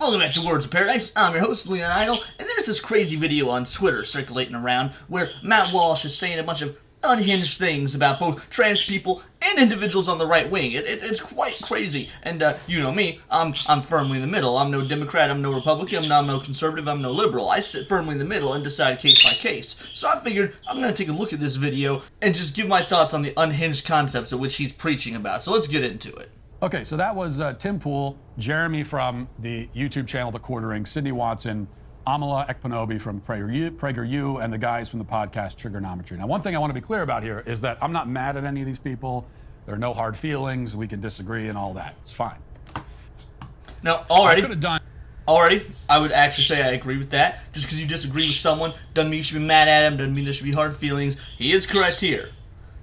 Welcome back to Words of Paradise. I'm your host, Leon Idle, and there's this crazy video on Twitter circulating around where Matt Walsh is saying a bunch of unhinged things about both trans people and individuals on the right wing. It's quite crazy, and you know me, I'm firmly in the middle. I'm no Democrat, I'm no Republican, I'm no conservative, I'm no liberal. I sit firmly in the middle and decide case by case. So I figured I'm going to take a look at this video and just give my thoughts on the unhinged concepts of which he's preaching about. So let's get into it. Okay, so that was Tim Pool, Jeremy from the YouTube channel The Quartering, Sydney Watson, Amala Ekpanobi from PragerU, and the guys from the podcast Trigonometry. Now, one thing I want to be clear about here is that I'm not mad at any of these people. There are no hard feelings. We can disagree and all that. It's fine. Now, already, I would actually say I agree with that. Just because you disagree with someone doesn't mean you should be mad at him, doesn't mean there should be hard feelings. He is correct here.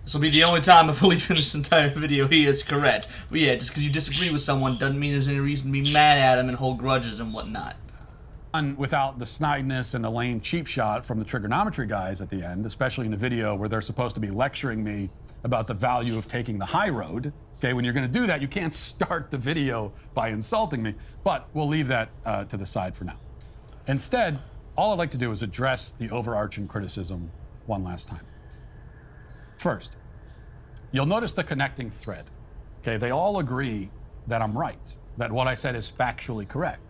This will be the only time I believe in this entire video he is correct. But yeah, just because you disagree with someone doesn't mean there's any reason to be mad at him and hold grudges and whatnot. Without the snideness and the lame cheap shot from the Trigonometry guys at the end, especially in the video where they're supposed to be lecturing me about the value of taking the high road. Okay, when you're going to do that, you can't start the video by insulting me. But we'll leave that to the side for now. Instead, all I'd like to do is address the overarching criticism one last time. First, you'll notice the connecting thread. Okay, they all agree that I'm right, that what I said is factually correct,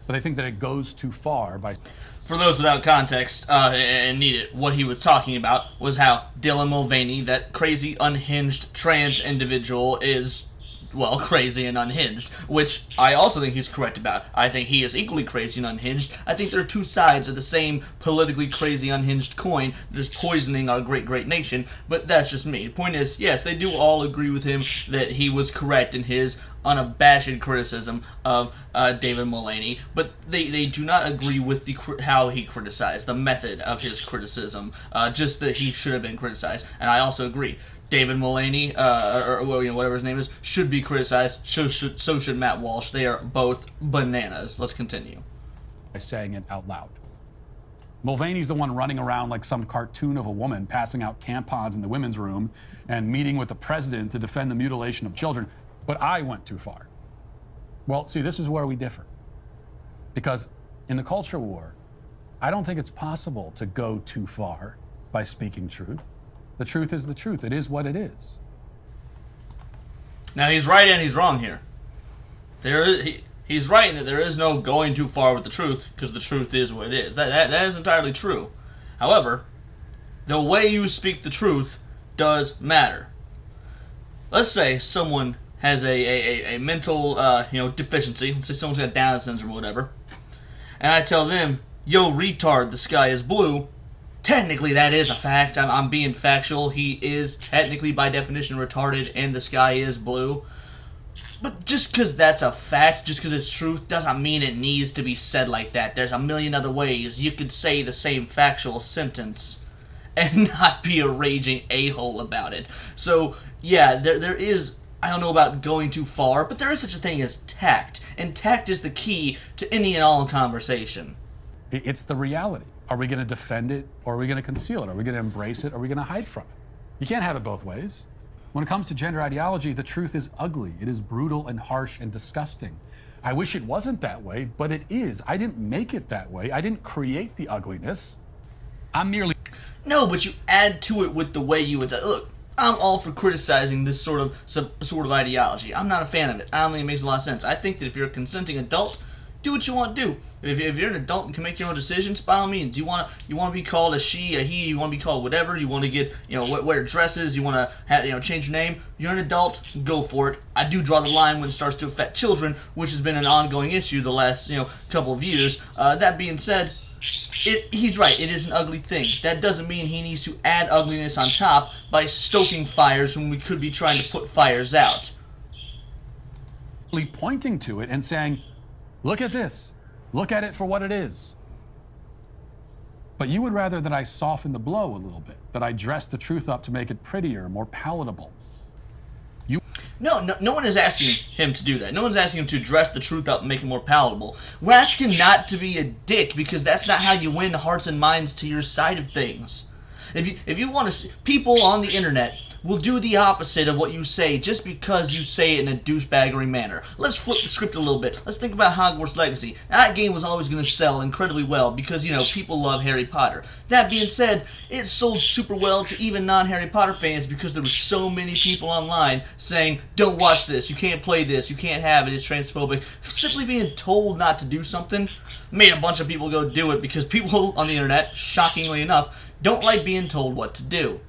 but they think that it goes too far by... For those without context and need it, what he was talking about was how Dylan Mulvaney, that crazy, unhinged trans individual, is, well, crazy and unhinged, which I also think he's correct about. I think he is equally crazy and unhinged. I think there are two sides of the same politically crazy, unhinged coin that is poisoning our great, great nation, but that's just me. The point is, yes, they do all agree with him that he was correct in his unabashed criticism of David Mulvaney, but they do not agree with how he criticized, the method of his criticism, just that he should have been criticized. And I also agree. David Mulvaney, or whatever his name is, should be criticized. So should Matt Walsh. They are both bananas. Let's continue. By saying it out loud. Mulvaney's the one running around like some cartoon of a woman, passing out tampons in the women's room and meeting with the president to defend the mutilation of children. But I went too far. Well, see, this is where we differ. Because in the culture war, I don't think it's possible to go too far by speaking truth. The truth is the truth. It is what it is. Now, he's right and he's wrong here. He's right in that there is no going too far with the truth, because the truth is what it is. That is entirely true. However, the way you speak the truth does matter. Let's say someone has a mental deficiency. Let's say someone's got Down syndrome or whatever, and I tell them, yo, retard, the sky is blue. Technically, that is a fact. I'm being factual. He is technically, by definition, retarded, and the sky is blue. But just because that's a fact, just because it's truth, doesn't mean it needs to be said like that. There's a million other ways you could say the same factual sentence and not be a raging a-hole about it. So, yeah, there is... I don't know about going too far, but there is such a thing as tact, and tact is the key to any and all conversation. It's the reality. Are we going to defend it, or are we going to conceal it? Are we going to embrace it, or are we going to hide from it? You can't have it both ways. When it comes to gender ideology, the truth is ugly. It is brutal and harsh and disgusting. I wish it wasn't that way, but it is. I didn't make it that way. I didn't create the ugliness. I'm merely... No, but you add to it with the way you would... Look, I'm all for criticizing this sort of ideology. I'm not a fan of it. I don't think it makes a lot of sense. I think that if you're a consenting adult, do what you want to do. If you're an adult and can make your own decisions, by all means. You want to be called a she, a he. You want to be called whatever. You want to get wear dresses. You want to have change your name. You're an adult. Go for it. I do draw the line when it starts to affect children, which has been an ongoing issue the last couple of years. That being said, he's right. It is an ugly thing. That doesn't mean he needs to add ugliness on top by stoking fires when we could be trying to put fires out. Pointing to it and saying, look at this. Look at it for what it is. But you would rather that I soften the blow a little bit, that I dress the truth up to make it prettier, more palatable. No one is asking him to do that. No one's asking him to dress the truth up and make it more palatable. We're asking him not to be a dick, because that's not how you win hearts and minds to your side of things. If you want to see people on the internet will do the opposite of what you say just because you say it in a douchebaggery manner. Let's flip the script a little bit. Let's think about Hogwarts Legacy. That game was always going to sell incredibly well because, people love Harry Potter. That being said, it sold super well to even non-Harry Potter fans because there were so many people online saying, don't watch this, you can't play this, you can't have it, it's transphobic. Simply being told not to do something made a bunch of people go do it because people on the internet, shockingly enough, don't like being told what to do.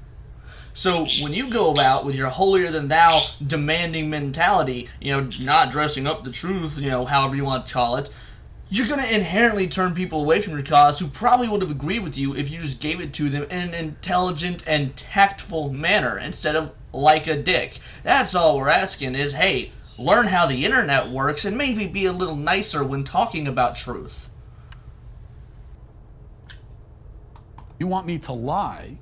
So when you go about with your holier-than-thou demanding mentality, not dressing up the truth, however you want to call it, you're going to inherently turn people away from your cause who probably would have agreed with you if you just gave it to them in an intelligent and tactful manner instead of like a dick. That's all we're asking is, hey, learn how the internet works and maybe be a little nicer when talking about truth. You want me to lie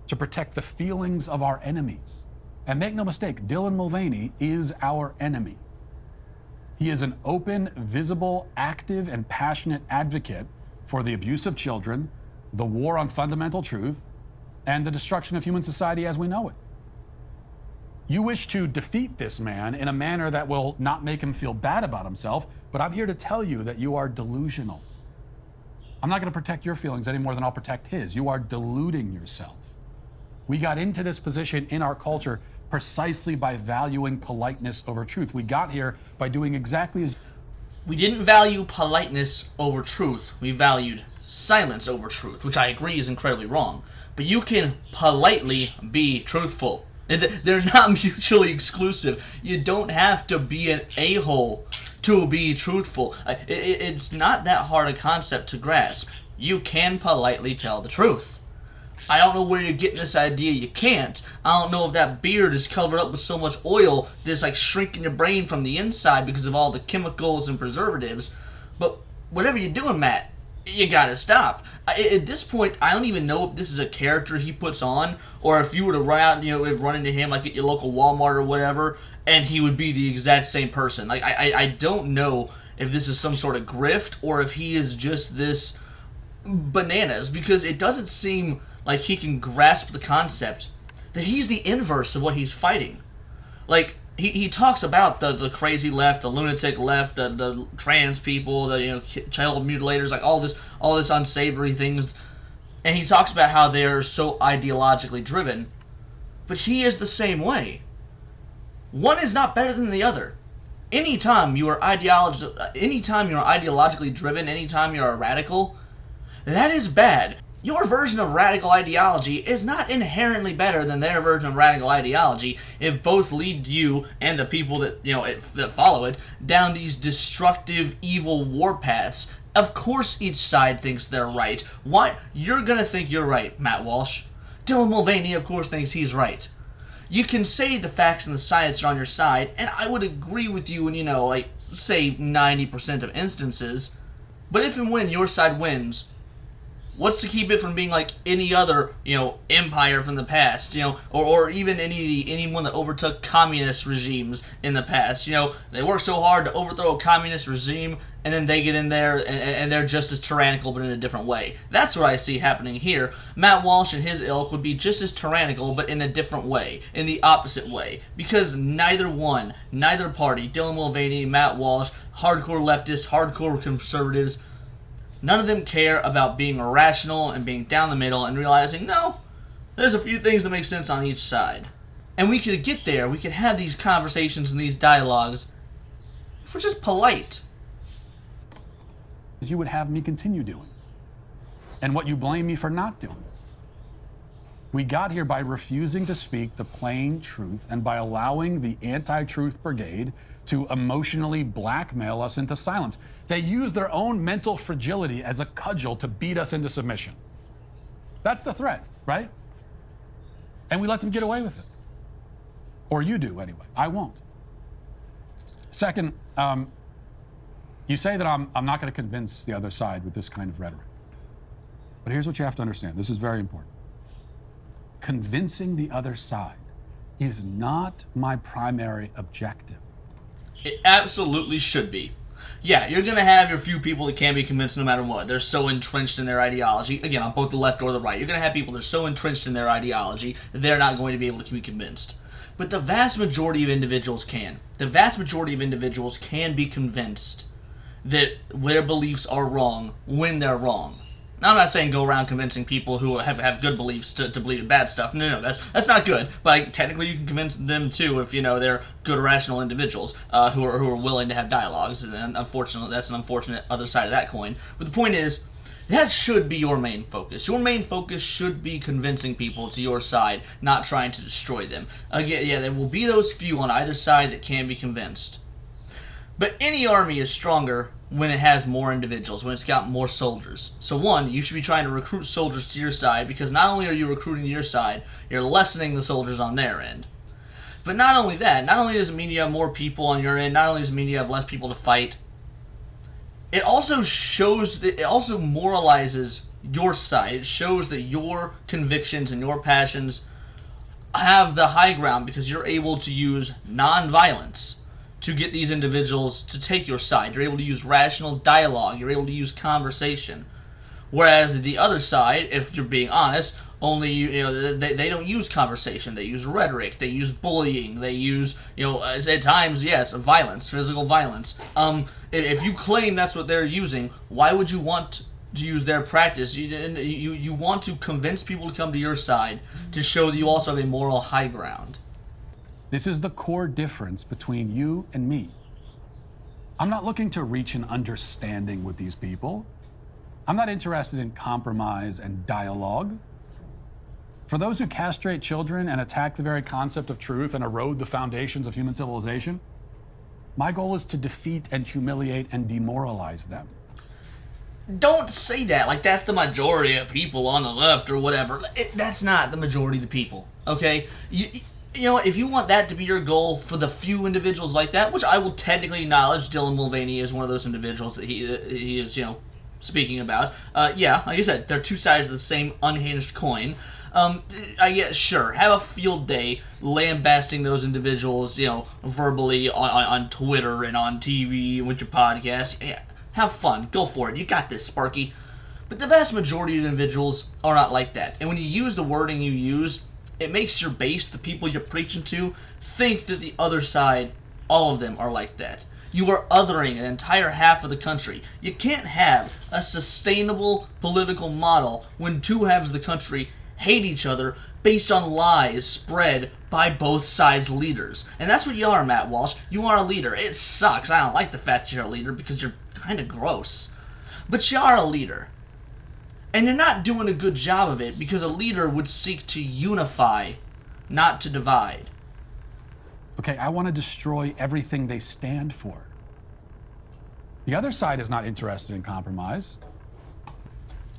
to protect the feelings of our enemies. And make no mistake, Dylan Mulvaney is our enemy. He is an open, visible, active, and passionate advocate for the abuse of children, the war on fundamental truth, and the destruction of human society as we know it. You wish to defeat this man in a manner that will not make him feel bad about himself, but I'm here to tell you that you are delusional. I'm not going to protect your feelings any more than I'll protect his. You are deluding yourself. We got into this position in our culture precisely by valuing politeness over truth. We got here by doing exactly as... We didn't value politeness over truth. We valued silence over truth, which I agree is incredibly wrong. But you can politely be truthful. They're not mutually exclusive. You don't have to be an a-hole to be truthful. It's not that hard a concept to grasp. You can politely tell the truth. I don't know where you're getting this idea you can't. I don't know if that beard is covered up with so much oil that it's like shrinking your brain from the inside because of all the chemicals and preservatives. But whatever you're doing, Matt, you gotta stop. At this point, I don't even know if this is a character he puts on, or if you were to run out, run into him like at your local Walmart or whatever, and he would be the exact same person. Like I don't know if this is some sort of grift or if he is just this bananas, because it doesn't seem like he can grasp the concept that he's the inverse of what he's fighting. Like, he talks about the crazy left, the lunatic left, the trans people, the child mutilators, like all this unsavory things, and he talks about how they're so ideologically driven. But he is the same way. One is not better than the other. Anytime you are ideologically driven, anytime you're a radical, that is bad. Your version of radical ideology is not inherently better than their version of radical ideology if both lead you and the people that that follow it down these destructive, evil war paths. Of course each side thinks they're right. Why? You're gonna think you're right, Matt Walsh. Dylan Mulvaney, of course, thinks he's right. You can say the facts and the science are on your side, and I would agree with you in, say 90% of instances. But if and when your side wins, what's to keep it from being like any other, empire from the past, or even anyone that overtook communist regimes in the past? They work so hard to overthrow a communist regime, and then they get in there and they're just as tyrannical, but in a different way. That's what I see happening here. Matt Walsh and his ilk would be just as tyrannical, but in a different way, in the opposite way, because neither party, Dylan Mulvaney, Matt Walsh, hardcore leftists, hardcore conservatives, none of them care about being rational and being down the middle and realizing, no, there's a few things that make sense on each side. And we could get there, we could have these conversations and these dialogues if we're just polite. You would have me continue doing, and what you blame me for not doing. We got here by refusing to speak the plain truth and by allowing the anti-truth brigade to emotionally blackmail us into silence. They use their own mental fragility as a cudgel to beat us into submission. That's the threat, right? And we let them get away with it. Or you do, anyway. I won't. Second, you say that I'm not going to convince the other side with this kind of rhetoric. But here's what you have to understand. This is very important. Convincing the other side is not my primary objective. It absolutely should be. Yeah, you're going to have your few people that can't be convinced no matter what. They're so entrenched in their ideology. Again, on both the left or the right. You're going to have people that are so entrenched in their ideology that they're not going to be able to be convinced. But the vast majority of individuals can. The vast majority of individuals can be convinced that their beliefs are wrong when they're wrong. Now, I'm not saying go around convincing people who have good beliefs to believe in bad stuff. No, that's not good. But technically, you can convince them too if they're good, rational individuals who are willing to have dialogues. And unfortunately, that's an unfortunate other side of that coin. But the point is, that should be your main focus. Your main focus should be convincing people to your side, not trying to destroy them. Again, yeah, there will be those few on either side that can be convinced. But any army is stronger when it has more individuals, when it's got more soldiers. So one, you should be trying to recruit soldiers to your side, because not only are you recruiting to your side, you're lessening the soldiers on their end. But not only that, not only does it mean you have more people on your end, not only does it mean you have less people to fight, it also moralizes your side. It shows that your convictions and your passions have the high ground because you're able to use non-violence to get these individuals to take your side. You're able to use rational dialogue. You're able to use conversation. Whereas the other side, if you're being honest, only they don't use conversation. They use rhetoric. They use bullying. They use at times, yes, violence, physical violence. If you claim that's what they're using, why would you want to use their practice? You want to convince people to come to your side to show that you also have a moral high ground. This is the core difference between you and me. I'm not looking to reach an understanding with these people. I'm not interested in compromise and dialogue. For those who castrate children and attack the very concept of truth and erode the foundations of human civilization, my goal is to defeat and humiliate and demoralize them. Don't say that like that's the majority of people on the left or whatever. That's not the majority of the people, okay? If you want that to be your goal for the few individuals like that, which I will technically acknowledge Dylan Mulvaney is one of those individuals that he is, speaking about. Yeah, like I said, they're two sides of the same unhinged coin. I guess, sure, have a field day lambasting those individuals, verbally on Twitter and on TV with your podcast. Yeah, have fun. Go for it. You got this, Sparky. But the vast majority of individuals are not like that. And when you use the wording you use, it makes your base, the people you're preaching to, think that the other side, all of them, are like that. You are othering an entire half of the country. You can't have a sustainable political model when two halves of the country hate each other based on lies spread by both sides' leaders. And that's what you are, Matt Walsh. You are a leader. It sucks. I don't like the fact that you're a leader because you're kind of gross. But you are a leader. And you're not doing a good job of it because a leader would seek to unify, not to divide. Okay, I want to destroy everything they stand for. The other side is not interested in compromise.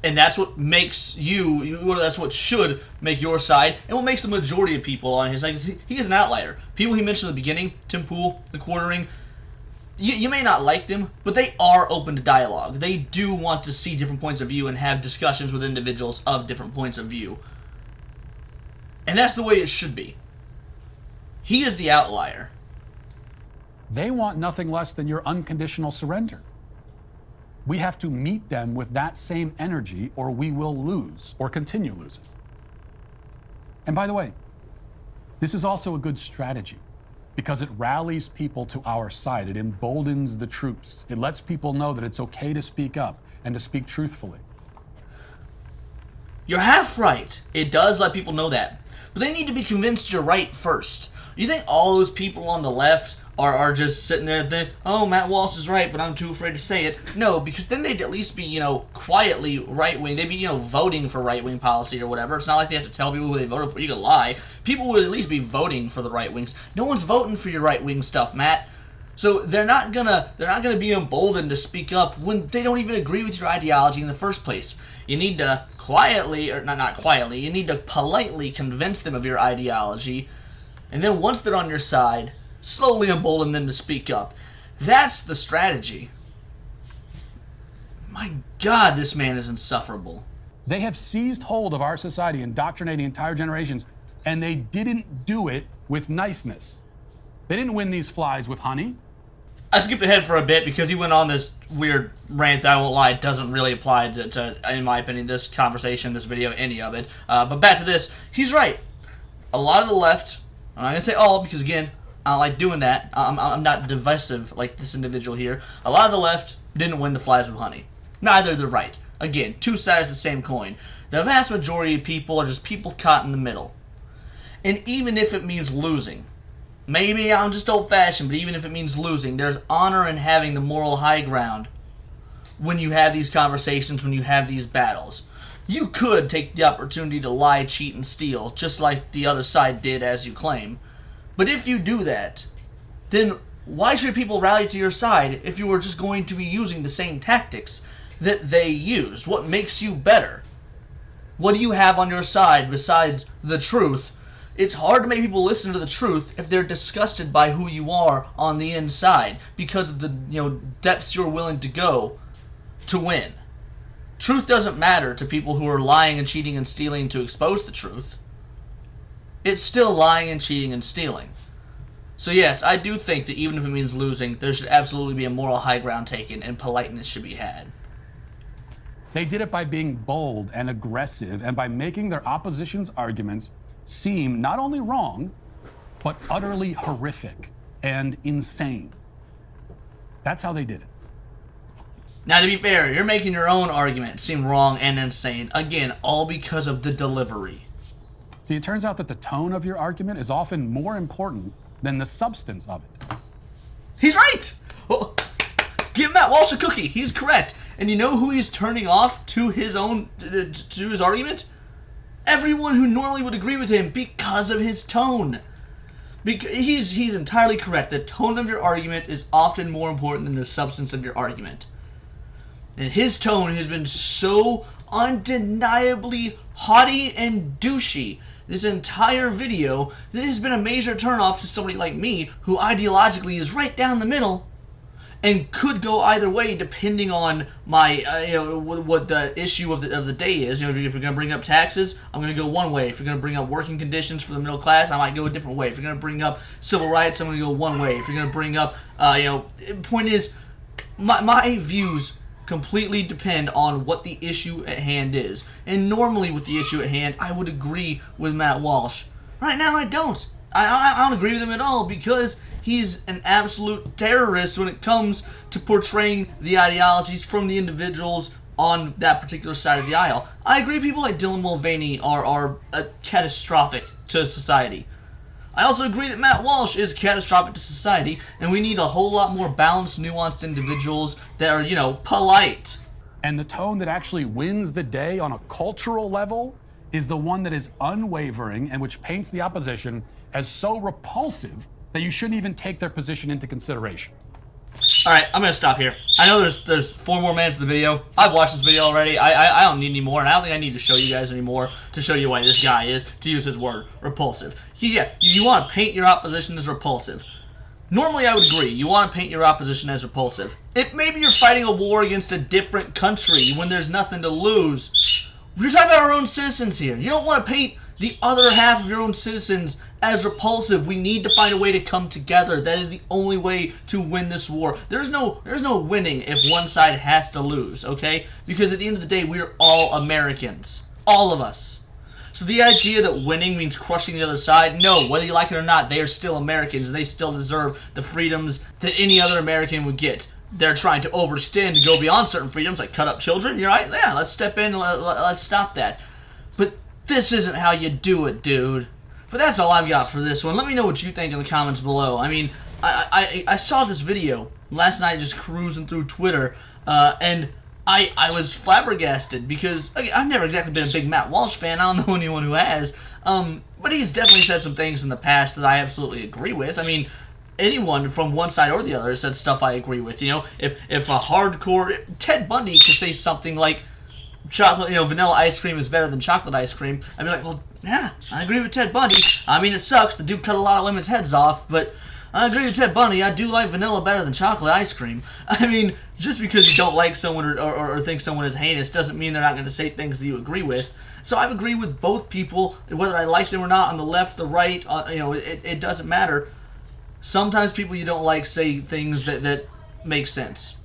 And that's what makes that's what should make your side, and what makes the majority of people on his side. He is an outlier. People he mentioned at the beginning, Tim Pool, the quartering, you may not like them, but they are open to dialogue. They do want to see different points of view and have discussions with individuals of different points of view. And that's the way it should be. He is the outlier. They want nothing less than your unconditional surrender. We have to meet them with that same energy, or we will lose, or continue losing. And by the way, this is also a good strategy because it rallies people to our side. It emboldens the troops. It lets people know that it's okay to speak up and to speak truthfully. You're half right. It does let people know that. But they need to be convinced you're right first. You think all those people on the left are just sitting there thinking, oh, Matt Walsh is right, but I'm too afraid to say it? No, because then they'd at least be, quietly right-wing. They'd be, voting for right-wing policy or whatever. It's not like they have to tell people who they voted for. You could lie. People would at least be voting for the right-wings. No one's voting for your right-wing stuff, Matt. So they're not gonna be emboldened to speak up when they don't even agree with your ideology in the first place. You need to you need to politely convince them of your ideology, and then once they're on your side, slowly embolden them to speak up. That's the strategy. My God, this man is insufferable. They have seized hold of our society, indoctrinating entire generations, and they didn't do it with niceness. They didn't win these flies with honey. I skipped ahead for a bit because he went on this weird rant that I won't lie doesn't really apply to in my opinion, this conversation, this video, any of it. But back to this, he's right. A lot of the left, I'm not going to say all because, again, I don't like doing that. I'm not divisive like this individual here. A lot of the left didn't win the Flies with Honey. Neither the right. Again, two sides of the same coin. The vast majority of people are just people caught in the middle. And even if it means losing, maybe I'm just old-fashioned, but even if it means losing, there's honor in having the moral high ground when you have these conversations, when you have these battles. You could take the opportunity to lie, cheat, and steal, just like the other side did, as you claim. But if you do that, then why should people rally to your side if you were just going to be using the same tactics that they used? What makes you better? What do you have on your side besides the truth? It's hard to make people listen to the truth if they're disgusted by who you are on the inside because of the depths you're willing to go to win. Truth doesn't matter to people who are lying and cheating and stealing to expose the truth. It's still lying and cheating and stealing. So yes, I do think that even if it means losing, there should absolutely be a moral high ground taken and politeness should be had. They did it by being bold and aggressive and by making their opposition's arguments seem not only wrong, but utterly horrific and insane. That's how they did it. Now, to be fair, you're making your own argument seem wrong and insane. Again, all because of the delivery. See, it turns out that the tone of your argument is often more important than the substance of it. He's right! Well, give Matt Walsh a cookie. He's correct. And you know who he's turning off to his own, to his argument? Everyone who normally would agree with him because of his tone. He's entirely correct. The tone of your argument is often more important than the substance of your argument. And his tone has been so undeniably haughty and douchey this entire video that it has been a major turnoff to somebody like me who ideologically is right down the middle and could go either way depending on my what the issue of the day is. If you're going to bring up taxes, I'm going to go one way. If you're going to bring up working conditions for the middle class, I might go a different way. If you're going to bring up civil rights, I'm going to go one way. If you're going to bring up point is my views completely depend on what the issue at hand is. And normally with the issue at hand, I would agree with Matt Walsh. Right now I don't. I don't agree with him at all because he's an absolute terrorist when it comes to portraying the ideologies from the individuals on that particular side of the aisle. I agree people like Dylan Mulvaney are catastrophic to society. I also agree that Matt Walsh is catastrophic to society, and we need a whole lot more balanced, nuanced individuals that are, polite. And the tone that actually wins the day on a cultural level is the one that is unwavering and which paints the opposition as so repulsive that you shouldn't even take their position into consideration. All right, I'm going to stop here. I know there's 4 more minutes of the video. I've watched this video already. I don't need any more, and I don't think I need to show you guys anymore to show you why this guy is, to use his word, repulsive. You want to paint your opposition as repulsive. Normally, I would agree. You want to paint your opposition as repulsive. If maybe you're fighting a war against a different country when there's nothing to lose, we're talking about our own citizens here. You don't want to paint the other half of your own citizens as repulsive. We need to find a way to come together. That is the only way to win this war. There's no winning if one side has to lose, okay? Because at the end of the day, we're all Americans. All of us. So the idea that winning means crushing the other side, no, whether you like it or not, they are still Americans and they still deserve the freedoms that any other American would get. They're trying to overextend and go beyond certain freedoms, like cut up children. You're right, yeah, let's step in and let's stop that. But this isn't how you do it, dude. But that's all I've got for this one. Let me know what you think in the comments below. I mean, I saw this video last night just cruising through Twitter, and I was flabbergasted because I've never exactly been a big Matt Walsh fan. I don't know anyone who has. But he's definitely said some things in the past that I absolutely agree with. I mean, anyone from one side or the other has said stuff I agree with. If a hardcore Ted Bundy could say something like chocolate, vanilla ice cream is better than chocolate ice cream, I'd be like, well, yeah, I agree with Ted Bundy. I mean, it sucks. The dude cut a lot of women's heads off, but I agree with Ted Bundy. I do like vanilla better than chocolate ice cream. I mean, just because you don't like someone or think someone is heinous doesn't mean they're not going to say things that you agree with. So I've agreed with both people, whether I like them or not, on the left, the right, it doesn't matter. Sometimes people you don't like say things that make sense.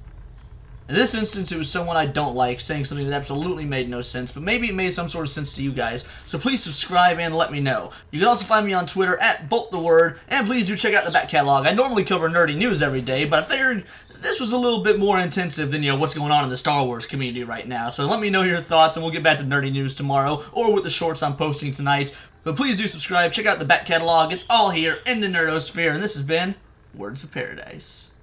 In this instance, it was someone I don't like saying something that absolutely made no sense, but maybe it made some sort of sense to you guys, so please subscribe and let me know. You can also find me on Twitter at BoltTheWord, and please do check out the back catalog. I normally cover nerdy news every day, but I figured this was a little bit more intensive than, what's going on in the Star Wars community right now. So let me know your thoughts, and we'll get back to nerdy news tomorrow, or with the shorts I'm posting tonight. But please do subscribe, check out the back catalog. It's all here in the nerdosphere, and this has been Words of Paradise.